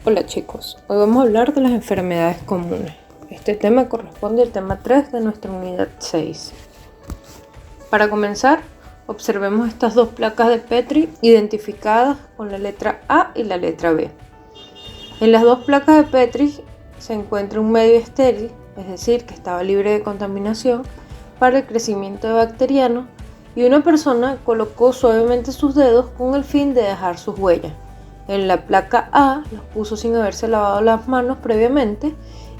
Hola chicos, hoy vamos a hablar de las enfermedades comunes. Este tema corresponde al tema 3 de nuestra unidad 6. Para comenzar, observemos estas dos placas de Petri identificadas con la letra A y la letra B. En las dos placas de Petri se encuentra un medio estéril, es decir, que estaba libre de contaminación para el crecimiento de bacterianos, y una persona colocó suavemente sus dedos con el fin de dejar sus huellas. En la placa A los puso sin haberse lavado las manos previamente,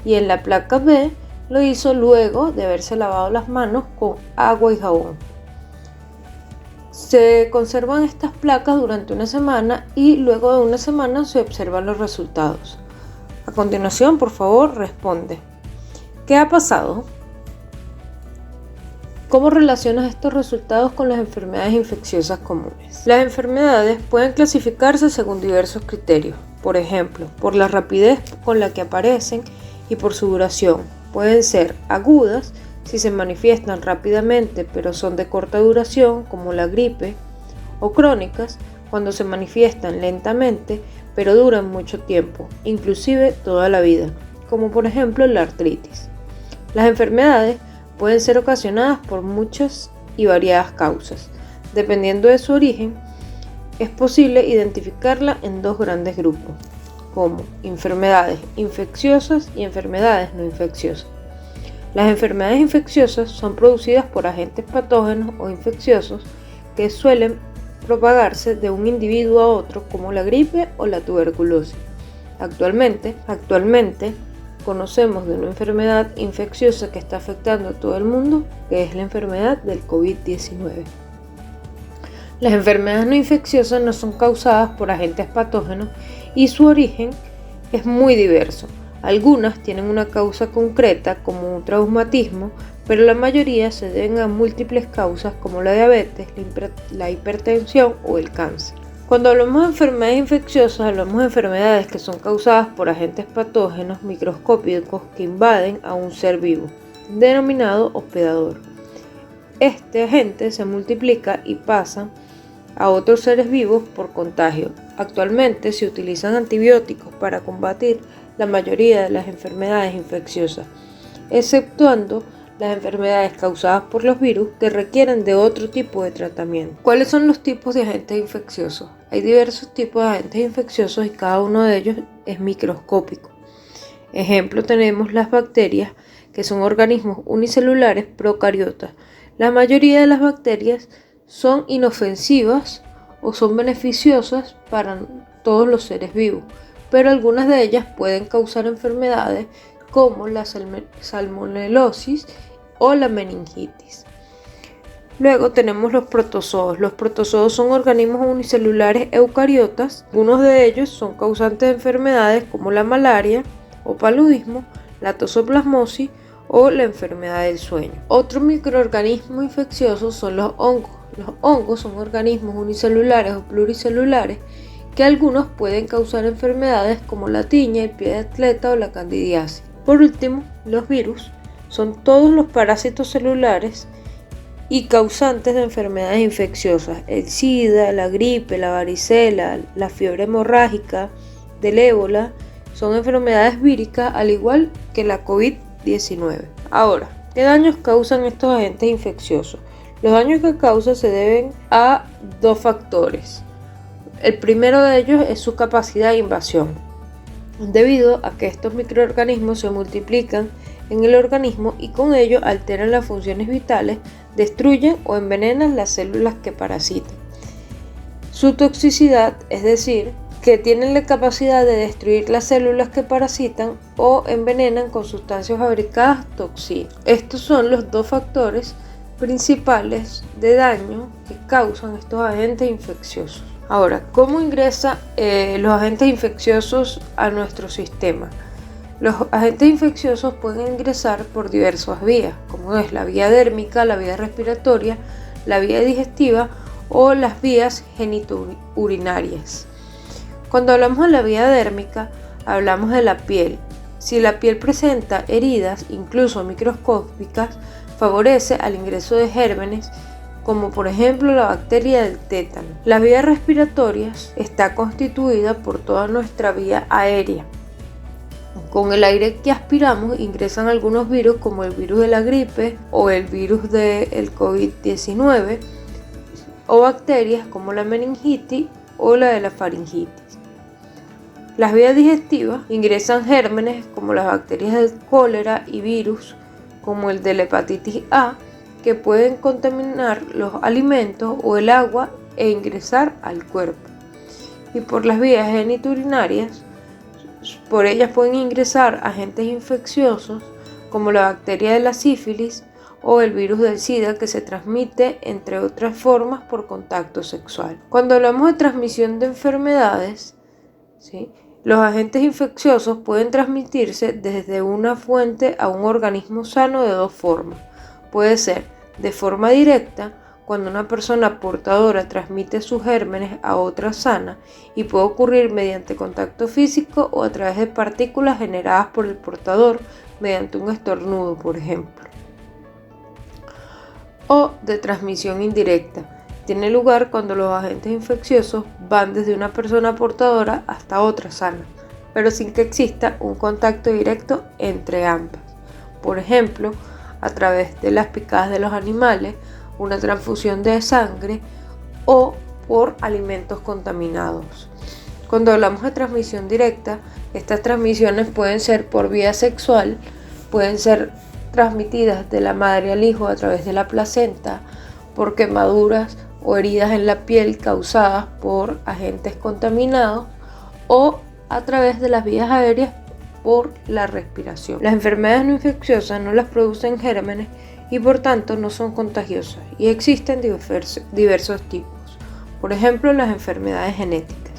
y en la placa B lo hizo luego de haberse lavado las manos con agua y jabón. Se conservan estas placas durante una semana y luego de una semana se observan los resultados. A continuación, por favor, responde. ¿Qué ha pasado? ¿Cómo relacionas estos resultados con las enfermedades infecciosas comunes? Las enfermedades pueden clasificarse según diversos criterios, por ejemplo, por la rapidez con la que aparecen y por su duración. Pueden ser agudas, si se manifiestan rápidamente pero son de corta duración, como la gripe, o crónicas, cuando se manifiestan lentamente pero duran mucho tiempo, inclusive toda la vida, como por ejemplo la artritis. Las enfermedades pueden ser ocasionadas por muchas y variadas causas. Dependiendo de su origen, es posible identificarla en dos grandes grupos, como enfermedades infecciosas y enfermedades no infecciosas. Las enfermedades infecciosas son producidas por agentes patógenos o infecciosos que suelen propagarse de un individuo a otro, como la gripe o la tuberculosis. Actualmente conocemos de una enfermedad infecciosa que está afectando a todo el mundo, que es la enfermedad del COVID-19. Las enfermedades no infecciosas no son causadas por agentes patógenos y su origen es muy diverso. Algunas tienen una causa concreta, como un traumatismo, pero la mayoría se deben a múltiples causas como la diabetes, la hipertensión o el cáncer. Cuando hablamos de enfermedades infecciosas, hablamos de enfermedades que son causadas por agentes patógenos microscópicos que invaden a un ser vivo, denominado hospedador. Este agente se multiplica y pasa a otros seres vivos por contagio. Actualmente se utilizan antibióticos para combatir la mayoría de las enfermedades infecciosas, exceptuando las enfermedades causadas por los virus que requieren de otro tipo de tratamiento. ¿Cuáles son los tipos de agentes infecciosos? Hay diversos tipos de agentes infecciosos y cada uno de ellos es microscópico. Ejemplo, tenemos las bacterias, que son organismos unicelulares procariotas. La mayoría de las bacterias son inofensivas o son beneficiosas para todos los seres vivos, pero algunas de ellas pueden causar enfermedades como la salmonelosis o la meningitis. Luego tenemos los protozoos. Los protozoos son organismos unicelulares eucariotas. Algunos de ellos son causantes de enfermedades como la malaria o paludismo, la toxoplasmosis o la enfermedad del sueño. Otro microorganismo infeccioso son los hongos. Los hongos son organismos unicelulares o pluricelulares que algunos pueden causar enfermedades como la tiña, el pie de atleta o la candidiasis. Por último, los virus son todos los parásitos celulares y causantes de enfermedades infecciosas. El SIDA, la gripe, la varicela, la fiebre hemorrágica, del ébola, son enfermedades víricas al igual que la COVID-19. Ahora, ¿qué daños causan estos agentes infecciosos? Los daños que causan se deben a dos factores. El primero de ellos es su capacidad de invasión, debido a que estos microorganismos se multiplican en el organismo y con ello alteran las funciones vitales, destruyen o envenenan las células que parasitan. Su toxicidad, es decir, que tienen la capacidad de destruir las células que parasitan o envenenan con sustancias fabricadas toxinas. Estos son los dos factores principales de daño que causan estos agentes infecciosos. Ahora, ¿cómo ingresan los agentes infecciosos a nuestro sistema? Los agentes infecciosos pueden ingresar por diversas vías, como es la vía dérmica, la vía respiratoria, la vía digestiva o las vías genitourinarias. Cuando hablamos de la vía dérmica, hablamos de la piel. Si la piel presenta heridas, incluso microscópicas, favorece al ingreso de gérmenes como por ejemplo la bacteria del tétano. La vía respiratoria está constituida por toda nuestra vía aérea. Con el aire que aspiramos ingresan algunos virus como el virus de la gripe o el virus del COVID-19 o bacterias como la meningitis o la de la faringitis. Las vías digestivas ingresan gérmenes como las bacterias del cólera y virus como el de la hepatitis A que pueden contaminar los alimentos o el agua e ingresar al cuerpo. Y por las vías genitourinarias, por ellas pueden ingresar agentes infecciosos como la bacteria de la sífilis o el virus del SIDA que se transmite, entre otras formas, por contacto sexual. Cuando hablamos de transmisión de enfermedades, ¿sí?, los agentes infecciosos pueden transmitirse desde una fuente a un organismo sano de dos formas. Puede ser de forma directa, cuando una persona portadora transmite sus gérmenes a otra sana, y puede ocurrir mediante contacto físico o a través de partículas generadas por el portador mediante un estornudo, por ejemplo. O de transmisión indirecta. Tiene lugar cuando los agentes infecciosos van desde una persona portadora hasta otra sana, pero sin que exista un contacto directo entre ambas. Por ejemplo, a través de las picadas de los animales, una transfusión de sangre o por alimentos contaminados. Cuando hablamos de transmisión directa, estas transmisiones pueden ser por vía sexual, pueden ser transmitidas de la madre al hijo a través de la placenta, por quemaduras o heridas en la piel causadas por agentes contaminados o a través de las vías aéreas por la respiración. Las enfermedades no infecciosas no las producen gérmenes y por tanto no son contagiosas y existen diversos tipos. Por ejemplo, las enfermedades genéticas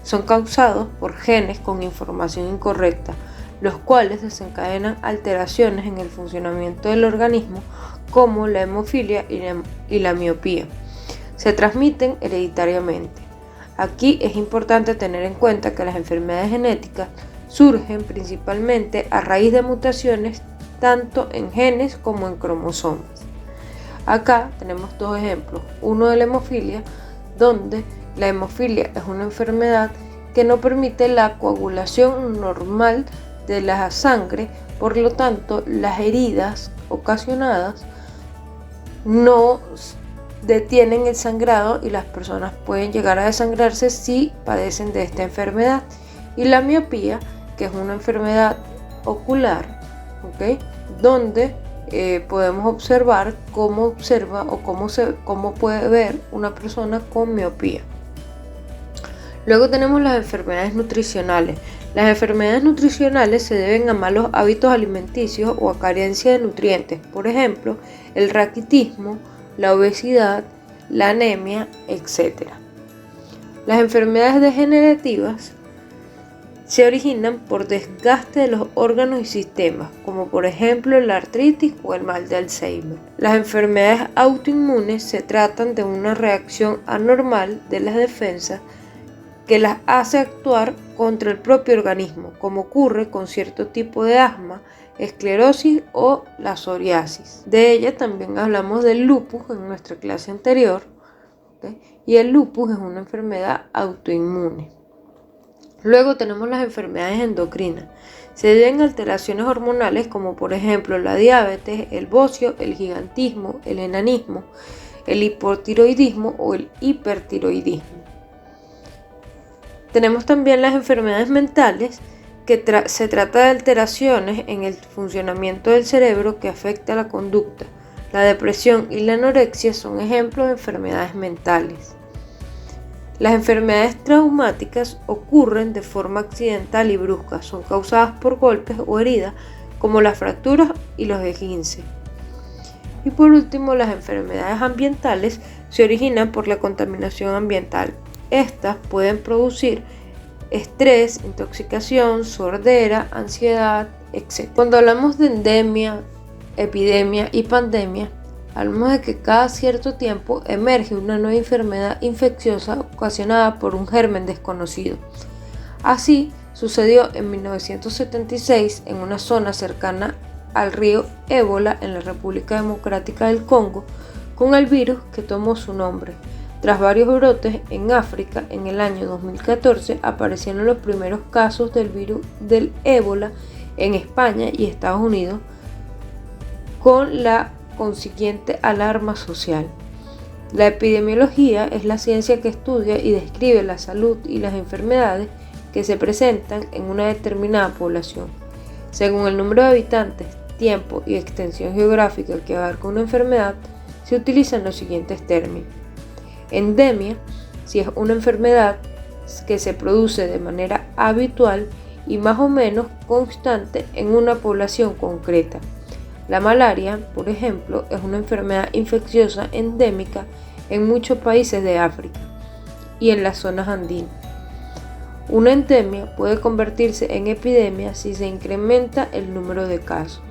son causados por genes con información incorrecta, los cuales desencadenan alteraciones en el funcionamiento del organismo como la hemofilia y la miopía. Se transmiten hereditariamente. Aquí es importante tener en cuenta que las enfermedades genéticas surgen principalmente a raíz de mutaciones tanto en genes como en cromosomas. Acá tenemos dos ejemplos, uno de la hemofilia, donde la hemofilia es una enfermedad que no permite la coagulación normal de la sangre, por lo tanto las heridas ocasionadas no detienen el sangrado y las personas pueden llegar a desangrarse si padecen de esta enfermedad. Y la miopía, que es una enfermedad ocular, ¿okay?, donde podemos observar cómo puede ver una persona con miopía. Luego tenemos las enfermedades nutricionales. Las enfermedades nutricionales se deben a malos hábitos alimenticios o a carencia de nutrientes, por ejemplo, el raquitismo, la obesidad, la anemia, etc. Las enfermedades degenerativas se originan por desgaste de los órganos y sistemas, como por ejemplo la artritis o el mal de Alzheimer. Las enfermedades autoinmunes se tratan de una reacción anormal de las defensas que las hace actuar contra el propio organismo, como ocurre con cierto tipo de asma, esclerosis o la psoriasis. De ella también hablamos del lupus en nuestra clase anterior, ¿okay?, y el lupus es una enfermedad autoinmune. Luego tenemos las enfermedades endocrinas. Se deben a alteraciones hormonales como por ejemplo la diabetes, el bocio, el gigantismo, el enanismo, el hipotiroidismo o el hipertiroidismo. Tenemos también las enfermedades mentales, que se trata de alteraciones en el funcionamiento del cerebro que afecta la conducta. La depresión y la anorexia son ejemplos de enfermedades mentales. Las enfermedades traumáticas ocurren de forma accidental y brusca, son causadas por golpes o heridas como las fracturas y los esguinces. Y por último, las enfermedades ambientales se originan por la contaminación ambiental. Estas pueden producir estrés, intoxicación, sordera, ansiedad, etc. Cuando hablamos de endemia, epidemia y pandemia, hablamos de que cada cierto tiempo emerge una nueva enfermedad infecciosa ocasionada por un germen desconocido. Así sucedió en 1976 en una zona cercana al río Ébola en la República Democrática del Congo, con el virus que tomó su nombre. Tras varios brotes en África, en el año 2014 aparecieron los primeros casos del virus del ébola en España y Estados Unidos, con la consiguiente alarma social. La epidemiología es la ciencia que estudia y describe la salud y las enfermedades que se presentan en una determinada población. Según el número de habitantes, tiempo y extensión geográfica que abarca una enfermedad, se utilizan los siguientes términos. Endemia, si es una enfermedad que se produce de manera habitual y más o menos constante en una población concreta. La malaria, por ejemplo, es una enfermedad infecciosa endémica en muchos países de África y en las zonas andinas. Una endemia puede convertirse en epidemia si se incrementa el número de casos.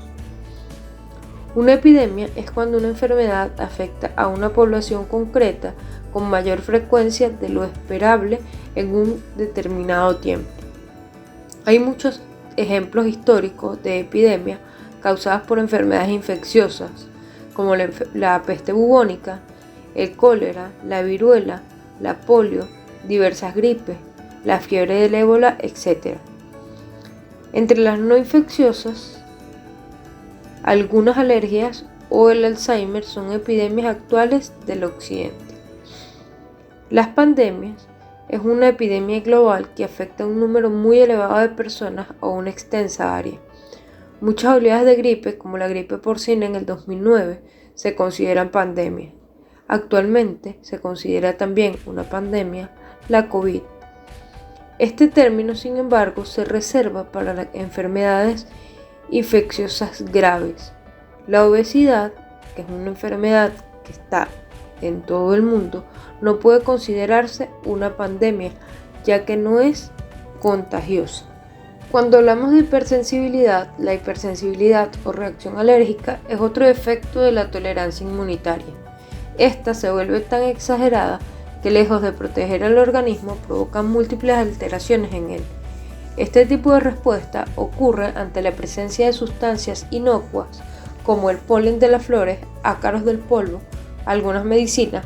Una epidemia es cuando una enfermedad afecta a una población concreta con mayor frecuencia de lo esperable en un determinado tiempo. Hay muchos ejemplos históricos de epidemias causadas por enfermedades infecciosas, como la peste bubónica, el cólera, la viruela, la polio, diversas gripes, la fiebre del ébola, etc. Entre las no infecciosas, algunas alergias o el Alzheimer son epidemias actuales del occidente. Las pandemias es una epidemia global que afecta a un número muy elevado de personas o una extensa área. Muchas oleadas de gripe, como la gripe porcina en el 2009, se consideran pandemias. Actualmente se considera también una pandemia la COVID. Este término, sin embargo, se reserva para las enfermedades infecciosas graves. La obesidad, que es una enfermedad que está en todo el mundo, no puede considerarse una pandemia, ya que no es contagiosa. Cuando hablamos de hipersensibilidad, la hipersensibilidad o reacción alérgica es otro efecto de la tolerancia inmunitaria. Esta se vuelve tan exagerada que, lejos de proteger al organismo, provoca múltiples alteraciones en él. Este tipo de respuesta ocurre ante la presencia de sustancias inocuas como el polen de las flores, ácaros del polvo, algunas medicinas,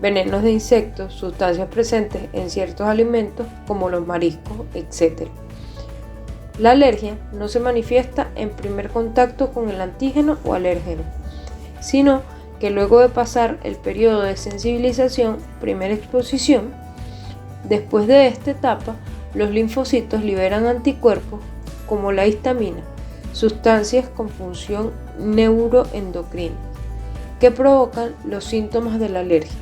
venenos de insectos, sustancias presentes en ciertos alimentos como los mariscos, etc. La alergia no se manifiesta en primer contacto con el antígeno o alérgeno, sino que luego de pasar el periodo de sensibilización, primera exposición, después de esta etapa, los linfocitos liberan anticuerpos como la histamina, sustancias con función neuroendocrina, que provocan los síntomas de la alergia: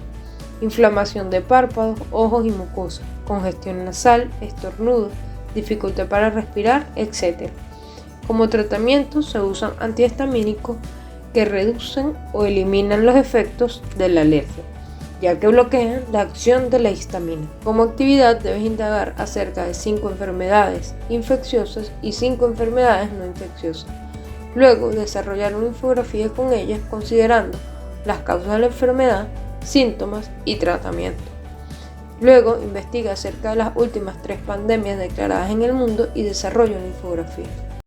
inflamación de párpados, ojos y mucosas, congestión nasal, estornudos, dificultad para respirar, etc. Como tratamiento se usan antihistamínicos que reducen o eliminan los efectos de la alergia, ya que bloquean la acción de la histamina. Como actividad debes indagar acerca de 5 enfermedades infecciosas y 5 enfermedades no infecciosas. Luego desarrollar una infografía con ellas considerando las causas de la enfermedad, síntomas y tratamiento. Luego investiga acerca de las últimas 3 pandemias declaradas en el mundo y desarrolla una infografía.